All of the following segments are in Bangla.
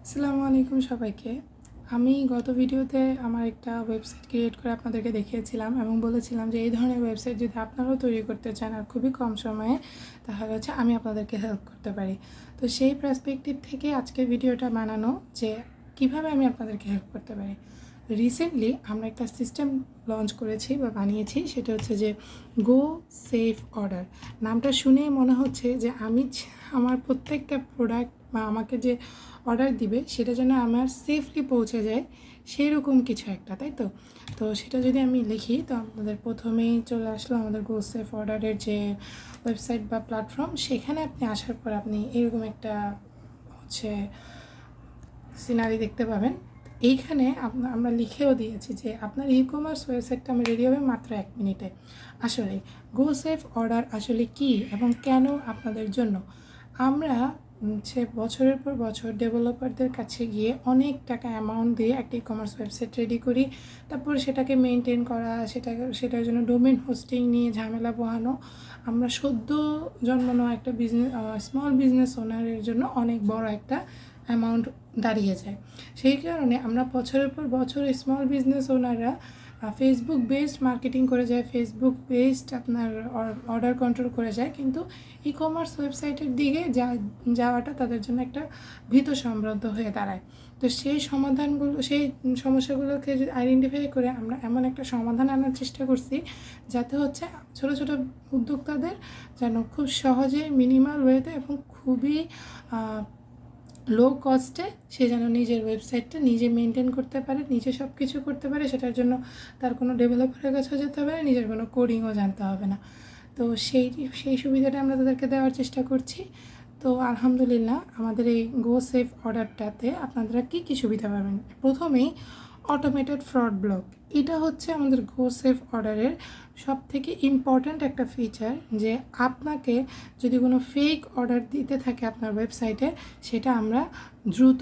আসসালামু আলাইকুম সবাইকে। আমি গত ভিডিওতে আমার একটা ওয়েবসাইট ক্রিয়েট করে আপনাদেরকে দেখিয়েছিলাম এবং বলেছিলাম যে এই ধরনের ওয়েবসাইট যদি আপনারাও তৈরি করতে চান আর খুবই কম সময়ে, তাহলে আমি আপনাদেরকে হেল্প করতে পারি। তো সেই পার্সপেক্টিভ থেকে আজকের ভিডিওটা বানানো যে কিভাবে আমি আপনাদেরকে হেল্প করতে পারি। রিসেন্টলি আমরা একটা সিস্টেম লঞ্চ করেছি বা বানিয়েছি, সেটা হচ্ছে যে গো সেফ অর্ডার। নামটা শুনেই মনে হচ্ছে যে আমার প্রত্যেকটা প্রোডাক্ট বা আমাকে যে অর্ডার দিবে সেটা যেন আমার সেফলি পৌঁছে যায়, সেই রকম কিছু একটা, তাই তো? তো সেটা যদি আমি লিখি, তো আপনাদের প্রথমেই চলে আসলো আমাদের গো সেফ অর্ডারের যে ওয়েবসাইট বা প্ল্যাটফর্ম। সেখানে আপনি আসার পর আপনি এরকম একটা সিনারি দেখতে পাবেন। এইখানে আমরা লিখেও দিয়েছি যে আপনার ই কমার্স ওয়েবসাইটটা আমি রেডি হবে মাত্র 1 মিনিটে। আসলে গো সেফ অর্ডার আসলে কি এবং কেন আপনাদের জন্য? আমরা বছরের পর বছর ডেভেলপারদের কাছে গিয়ে অনেক টাকা অ্যামাউন্ট দিয়ে একটা ই কমার্স ওয়েবসাইট রেডি করি। তারপর সেটাকে মেনটেন করা, সেটার জন্য ডোমেন হোস্টিং নিয়ে ঝামেলা পোহানো, আমরা সদ্য জন্মানো একটা স্মল বিজনেস ওনারের জন্য অনেক বড় একটা অ্যামাউন্ট দাঁড়িয়ে যায়। সেই কারণে আমরা বছরের পর বছর স্মল বিজনেস ওনাররা ফেসবুক বেসড মার্কেটিং করে যায়, ফেসবুক বেসড আপনার অর্ডার কন্ট্রোল করে যায়, কিন্তু ই কমার্স ওয়েবসাইটের দিকে যাওয়াটা তাদের জন্য একটা ভীত সম্রান্ত হয়ে দাঁড়ায়। তো সেই সমস্যাগুলোকে যদি আইডেন্টিফাই করে আমরা এমন একটা সমাধান আনার চেষ্টা করছি, যাতে ছোটো ছোটো উদ্যোক্তাদের যেন খুব সহজে মিনিমাল ওয়েতে এবং খুবই লো কস্টে সে যেন নিজের ওয়েবসাইটটা নিজে মেনটেন করতে পারে, নিজে সব কিছু করতে পারে। সেটার জন্য তার কোনো ডেভেলপারের কাছেও যেতে হবে না, নিজের কোনো কোডিংও জানতে হবে না। তো সেই সুবিধাটা আমরা তাদেরকে দেওয়ার চেষ্টা করছি। তো আলহামদুলিল্লাহ আমাদের এই গো সেফ অর্ডারটাতে আপনারা কী সুবিধা পাবেন। প্রথমেই অটোমেটেড ফ্রড ব্লক। এটা হচ্ছে আমাদের গো সেফ অর্ডারের সবথেকে ইম্পর্ট্যান্ট একটা ফিচার, যে আপনাকে যদি কোনো ফেক অর্ডার দিতে থাকে আপনার ওয়েবসাইটে, সেটা আমরা দ্রুত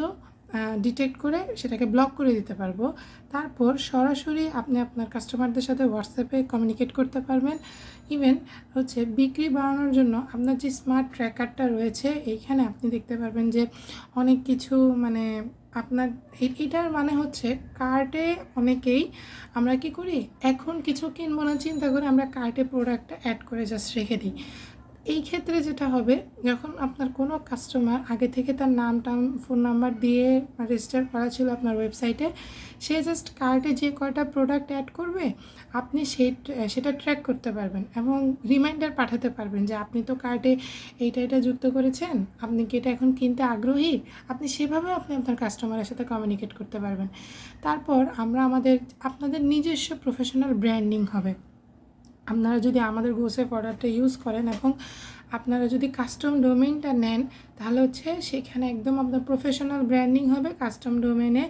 ডিটেক্ট করে সেটাকে ব্লক করে দিতে পারবো। তারপর সরাসরি আপনি আপনার কাস্টমারদের সাথে হোয়াটসঅ্যাপে কমিউনিকেট করতে পারবেন। ইভেন বিক্রি বাড়ানোর জন্য আপনার যে স্মার্ট ট্র্যাকারটা রয়েছে, এইখানে আপনি দেখতে পারবেন যে অনেক কিছু আপনার এটার কার্টে অনেকেই আমরা কি করি, এখন কিছু কিনবো না চিন্তা করে আমরা কার্টে প্রোডাক্টটা অ্যাড করে জাস্ট রেখে দিই। এই ক্ষেত্রে যেটা হবে, যখন আপনার কোনো কাস্টমার আগে থেকে তার ফোন নাম্বার দিয়ে রেজিস্টার করা ছিল আপনার ওয়েবসাইটে, সে জাস্ট কার্টে যে কয়টা প্রোডাক্ট অ্যাড করবে আপনি সেটা ট্র্যাক করতে পারবেন এবং রিমাইন্ডার পাঠাতে পারবেন যে আপনি তো কার্টে এইটা যুক্ত করেছেন, আপনি কি এটা এখন কিনতে আগ্রহী। আপনি সেভাবেও আপনার কাস্টমারের সাথে কমিউনিকেট করতে পারবেন। তারপর আপনাদের নিজস্ব প্রফেশনাল ব্র্যান্ডিং হবে। আপনারা যদি আমাদের গোসেফ অর্ডারটা ইউজ করেন এবং আপনারা যদি কাস্টম ডোমেইনটা নেন, তাহলে সেখানে একদম আপনার প্রফেশনাল ব্র্যান্ডিং হবে। কাস্টম ডোমেইনে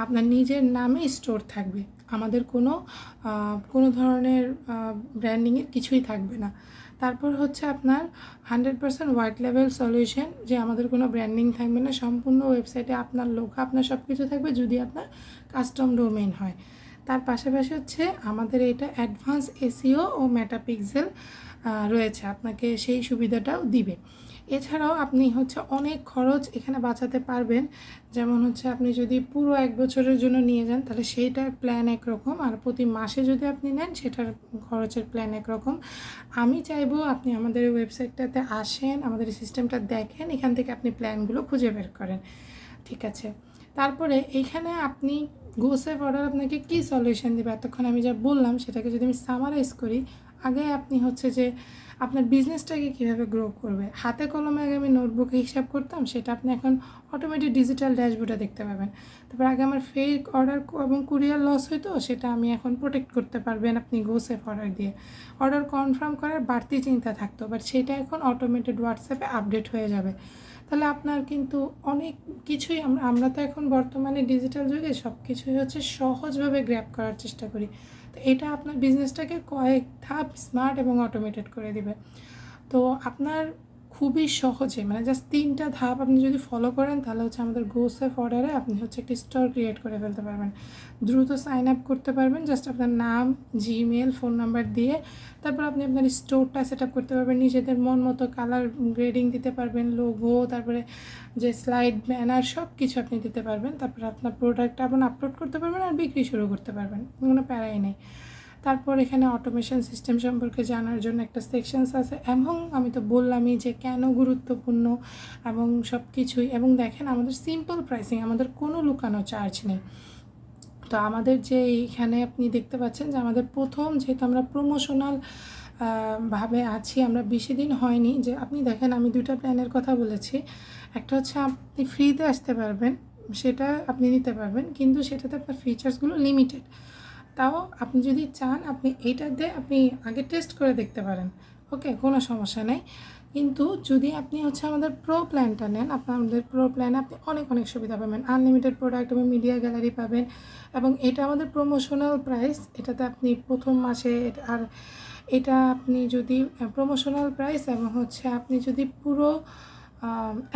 আপনার নিজের নামে স্টোর থাকবে, আমাদের কোনো ধরনের ব্র্যান্ডিংয়ের কিছুই থাকবে না। তারপর আপনার 100% হোয়াইট লেভেল সলিউশন, যে আমাদের কোনো ব্র্যান্ডিং থাকবে না, সম্পূর্ণ ওয়েবসাইটে আপনার লোগো আপনার সব কিছু থাকবে যদি আপনার কাস্টম ডোমেইন হয়। তার পাশাপাশি আমাদের এটা অ্যাডভান্স এসইও ও মেটাপিক্সেল রয়েছে, আপনাকে সেই সুবিধাটাও দিবে। এছাড়াও আপনি অনেক খরচ এখানে বাঁচাতে পারবেন। যেমন আপনি যদি পুরো 1 বছরের জন্য নিয়ে যান, তাহলে সেইটার প্ল্যান একরকম, আর প্রতি মাসে যদি আপনি নেন সেটার খরচের প্ল্যান একরকম। আমি চাইবো আপনি আমাদের ওয়েবসাইটটাতে আসেন, আমাদের সিস্টেমটা দেখেন, এখান থেকে আপনি প্ল্যানগুলো খুঁজে বের করেন। ঠিক আছে, তারপরে এইখানে আপনি গোসেফ অর্ডার আপনাকে কী সলিউশন দেবে, এতক্ষণ আমি যা বললাম সেটাকে যদি আমি সামারাইজ করি, আগে আপনি যে আপনার বিজনেসটাকে কীভাবে গ্রো করবে, হাতে কলমে আগে আমি নোটবুকে হিসাব করতাম, সেটা আপনি এখন অটোমেটিক ডিজিটাল ড্যাশবোর্ডে দেখতে পাবেন। তারপর আগে আমার ফেক অর্ডার এবং কুরিয়ার লস হইতো, সেটা আমি এখন প্রোটেক্ট করতে পারবেন আপনি গোসেফ অর্ডার দিয়ে। অর্ডার কনফার্ম করার বাড়তি চিন্তা থাকতো, বাট সেটা এখন অটোমেটেড হোয়াটসঅ্যাপে আপডেট হয়ে যাবে। তাহলে আপনার কিন্তু অনেক কিছুই আমরা তো এখন বর্তমানে ডিজিটাল যুগে সব কিছুই সহজভাবে গ্র্যাব করার চেষ্টা করি। তো এটা আপনার বিজনেসটাকে কয়েক ধাপ স্মার্ট এবং অটোমেটেড করে দিবে। তো আপনার খুবই সহজে, মানে জাস্ট 3টা ধাপ আপনি যদি ফলো করেন তাহলে হচ্ছে আমাদের GoSafe অর্ডারে আপনি হচ্ছে একটি স্টোর ক্রিয়েট করে ফেলতে পারবেন। দ্রুত সাইন আপ করতে পারবেন জাস্ট আপনার নাম, জিমেল, ফোন নাম্বার দিয়ে। তারপর আপনি আপনার স্টোরটা সেট আপ করতে পারবেন, নিজেদের মন মতো কালার গ্রেডিং দিতে পারবেন, লোগো, তারপরে যে স্লাইড, ব্যানার সব কিছু আপনি দিতে পারবেন। তারপরে আপনার প্রোডাক্টটা আপনি আপলোড করতে পারবেন আর বিক্রি শুরু করতে পারবেন, কোনো প্যারাই নেই। তারপর এখানে অটোমেশন সিস্টেম সম্পর্কে জানার জন্য একটা সেকশনস আছে, এবং আমি তো বললামই যে কেন গুরুত্বপূর্ণ এবং সব কিছুই। এবং দেখেন আমাদের সিম্পল প্রাইসিং, আমাদের কোনো লুকানো চার্জ নেই। তো আমাদের যে এইখানে আপনি দেখতে পাচ্ছেন যে আমাদের প্রথম, যেহেতু আমরা প্রমোশনাল ভাবে আছি, আমরা বেশি দিন হয়নি, যে আপনি দেখেন আমি 2টা প্ল্যানের কথা বলেছি। একটা হচ্ছে আপনি ফ্রিতে আসতে পারবেন, সেটা আপনি নিতে পারবেন, কিন্তু সেটাতে আপনার ফিচার্সগুলো লিমিটেড। তাও আপনি যদি চান আপনি এইটাতে আপনি আগে টেস্ট করে দেখতে পারেন, ওকে, কোনো সমস্যা নেই। কিন্তু যদি আপনি হচ্ছে আমাদের প্রো প্ল্যানটা নেন, আপনাদের প্রো প্ল্যানে আপনি অনেক অনেক সুবিধা পাবেন, আনলিমিটেড প্রোডাক্ট এবং মিডিয়া গ্যালারি পাবেন। এবং এটা আমাদের প্রমোশনাল প্রাইস, এটাতে আপনি প্রথম মাসে আর এটা আপনি যদি প্রমোশনাল প্রাইস, এবং হচ্ছে আপনি যদি পুরো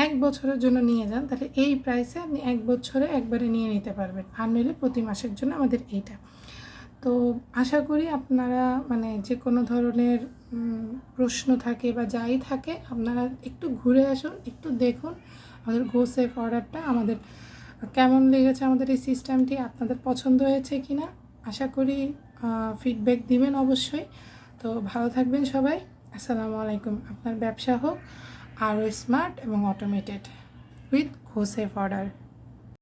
1 বছরের জন্য নিয়ে যান তাহলে এই প্রাইসে আপনি 1 বছরে একবারে নিয়ে নিতে পারবেন, আর নইলে প্রতি মাসের জন্য আমাদের এইটা। তো আশা করি আপনারা মানে যে কোনো ধরনের প্রশ্ন থাকে বা যাই থাকে, আপনারা একটু ঘুরে আসুন, একটু দেখুন আমাদের GoSafe অর্ডারটা, আমাদের কেমন লেগেছে, আমাদের এই সিস্টেমটি আপনাদের পছন্দ হয়েছে কি না। আশা করি ফিডব্যাক দিবেন অবশ্যই। তো ভালো থাকবেন সবাই। আসসালামু আলাইকুম। আপনার ব্যবসা হোক আরও স্মার্ট এবং অটোমেটেড উইথ GoSafe অর্ডার।